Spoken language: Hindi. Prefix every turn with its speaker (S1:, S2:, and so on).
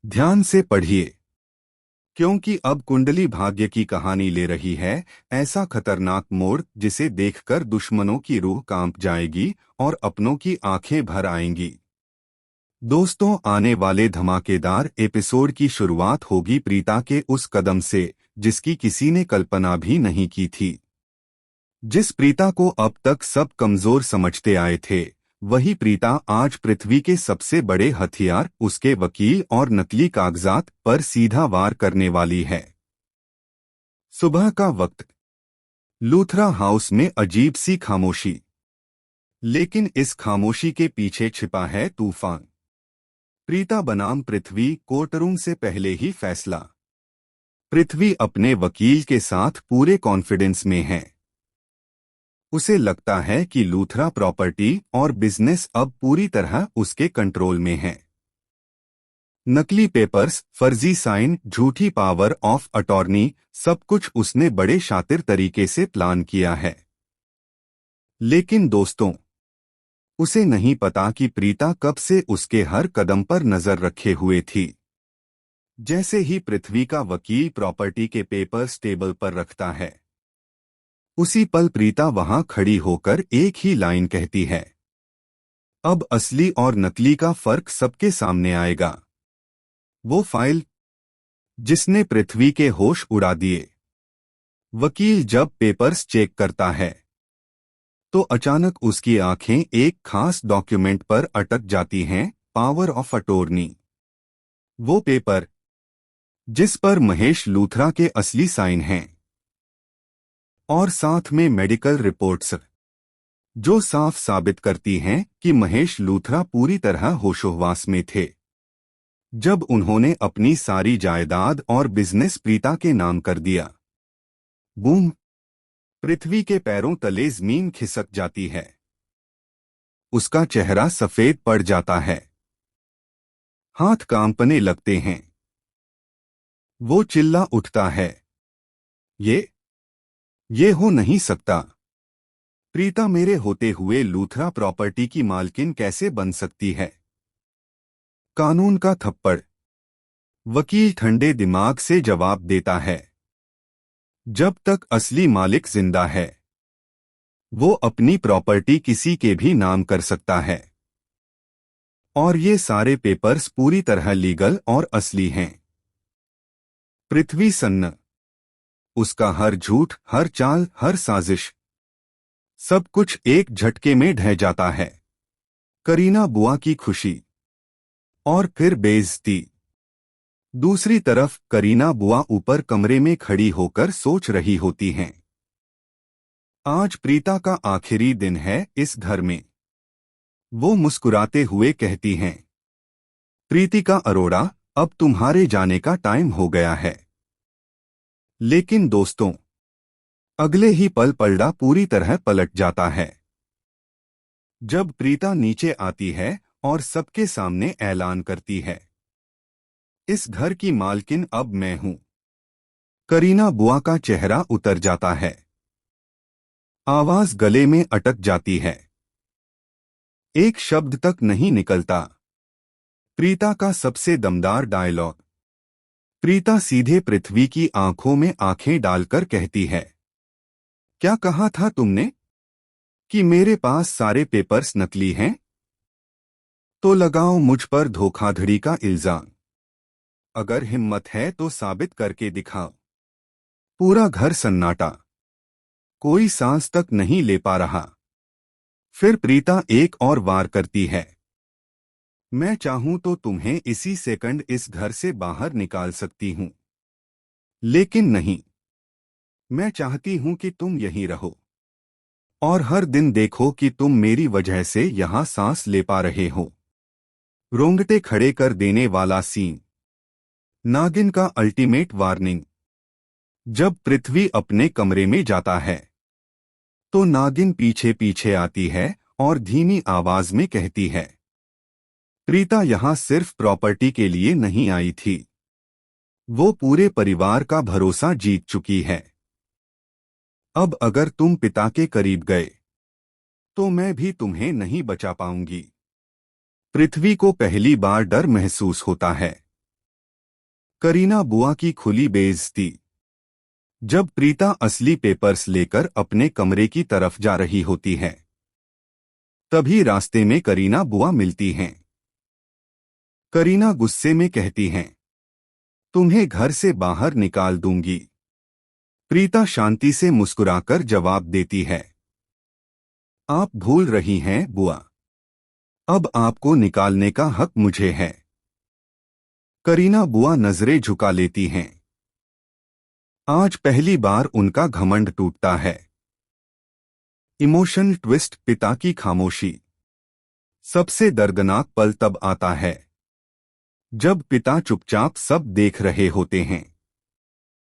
S1: ध्यान से पढ़िए, क्योंकि अब कुंडली भाग्य की कहानी ले रही है ऐसा खतरनाक मोड़ जिसे देखकर दुश्मनों की रूह कांप जाएगी और अपनों की आंखें भर आएंगी। दोस्तों, आने वाले धमाकेदार एपिसोड की शुरुआत होगी प्रीता के उस कदम से जिसकी किसी ने कल्पना भी नहीं की थी। जिस प्रीता को अब तक सब कमजोर समझते आए थे, वही प्रीता आज पृथ्वी के सबसे बड़े हथियार उसके वकील और नकली कागजात पर सीधा वार करने वाली है। सुबह का वक्त। लूथरा हाउस में अजीब सी खामोशी, लेकिन इस खामोशी के पीछे छिपा है तूफान। प्रीता बनाम पृथ्वी कोर्टरूम से पहले ही फैसला। पृथ्वी अपने वकील के साथ पूरे कॉन्फिडेंस में है। उसे लगता है कि लूथरा प्रॉपर्टी और बिजनेस अब पूरी तरह उसके कंट्रोल में है। नकली पेपर्स, फर्जी साइन, झूठी पावर ऑफ अटॉर्नी, सब कुछ उसने बड़े शातिर तरीके से प्लान किया है। लेकिन दोस्तों, उसे नहीं पता कि प्रीता कब से उसके हर कदम पर नजर रखे हुए थी। जैसे ही पृथ्वी का वकील प्रॉपर्टी के पेपर्स टेबल पर रखता है, उसी पल प्रीता वहां खड़ी होकर एक ही लाइन कहती है। अब असली और नकली का फर्क सबके सामने आएगा। वो फाइल जिसने पृथ्वी के होश उड़ा दिए। वकील जब पेपर्स चेक करता है, तो अचानक उसकी आंखें एक खास डॉक्यूमेंट पर अटक जाती हैं, पावर ऑफ अटॉर्नी। वो पेपर जिस पर महेश लूथरा के असली साइन हैं, और साथ में मेडिकल रिपोर्ट्स जो साफ साबित करती हैं कि महेश लूथरा पूरी तरह होशोहवास में थे जब उन्होंने अपनी सारी जायदाद और बिजनेस प्रीता के नाम कर दिया। बूम! पृथ्वी के पैरों तले जमीन खिसक जाती है। उसका चेहरा सफेद पड़ जाता है। हाथ कांपने लगते हैं। वो चिल्ला उठता है, ये हो नहीं सकता। प्रीता मेरे होते हुए लूथरा प्रॉपर्टी की मालकिन कैसे बन सकती है? कानून का थप्पड़। वकील ठंडे दिमाग से जवाब देता है, जब तक असली मालिक जिंदा है, वो अपनी प्रॉपर्टी किसी के भी नाम कर सकता है। और ये सारे पेपर्स पूरी तरह लीगल और असली हैं। पृथ्वी सन्न। उसका हर झूठ, हर चाल, हर साजिश, सब कुछ एक झटके में ढह जाता है। करीना बुआ की खुशी और फिर बेइज्जती। दूसरी तरफ करीना बुआ ऊपर कमरे में खड़ी होकर सोच रही होती हैं। आज प्रीता का आखिरी दिन है इस घर में। वो मुस्कुराते हुए कहती हैं, प्रीतिका अरोड़ा, अब तुम्हारे जाने का टाइम हो गया है। लेकिन दोस्तों, अगले ही पल पलड़ा पूरी तरह पलट जाता है। जब प्रीता नीचे आती है और सबके सामने ऐलान करती है, इस घर की मालकिन अब मैं हूं। करीना बुआ का चेहरा उतर जाता है। आवाज गले में अटक जाती है। एक शब्द तक नहीं निकलता। प्रीता का सबसे दमदार डायलॉग। प्रीता सीधे पृथ्वी की आंखों में आंखें डालकर कहती है, क्या कहा था तुमने कि मेरे पास सारे पेपर्स नकली हैं? तो लगाओ मुझ पर धोखाधड़ी का इल्जाम। अगर हिम्मत है तो साबित करके दिखाओ। पूरा घर सन्नाटा। कोई सांस तक नहीं ले पा रहा। फिर प्रीता एक और वार करती है, मैं चाहूं तो तुम्हें इसी सेकंड इस घर से बाहर निकाल सकती हूं। लेकिन नहीं, मैं चाहती हूं कि तुम यहीं रहो और हर दिन देखो कि तुम मेरी वजह से यहां सांस ले पा रहे हो। रोंगटे खड़े कर देने वाला सीन। नागिन का अल्टीमेट वार्निंग। जब पृथ्वी अपने कमरे में जाता है, तो नागिन पीछे पीछे आती है और धीमी आवाज में कहती है, प्रीता यहां सिर्फ प्रॉपर्टी के लिए नहीं आई थी। वो पूरे परिवार का भरोसा जीत चुकी है। अब अगर तुम पिता के करीब गए, तो मैं भी तुम्हें नहीं बचा पाऊंगी। पृथ्वी को पहली बार डर महसूस होता है। करीना बुआ की खुली बेइज्जती। जब प्रीता असली पेपर्स लेकर अपने कमरे की तरफ जा रही होती है, तभी रास्ते में करीना बुआ मिलती हैं। करीना गुस्से में कहती हैं, तुम्हें घर से बाहर निकाल दूंगी। प्रीता शांति से मुस्कुराकर जवाब देती है, आप भूल रही हैं बुआ, अब आपको निकालने का हक मुझे है। करीना बुआ नजरें झुका लेती हैं। आज पहली बार उनका घमंड टूटता है। इमोशनल ट्विस्ट, पिता की खामोशी। सबसे दर्दनाक पल तब आता है जब पिता चुपचाप सब देख रहे होते हैं।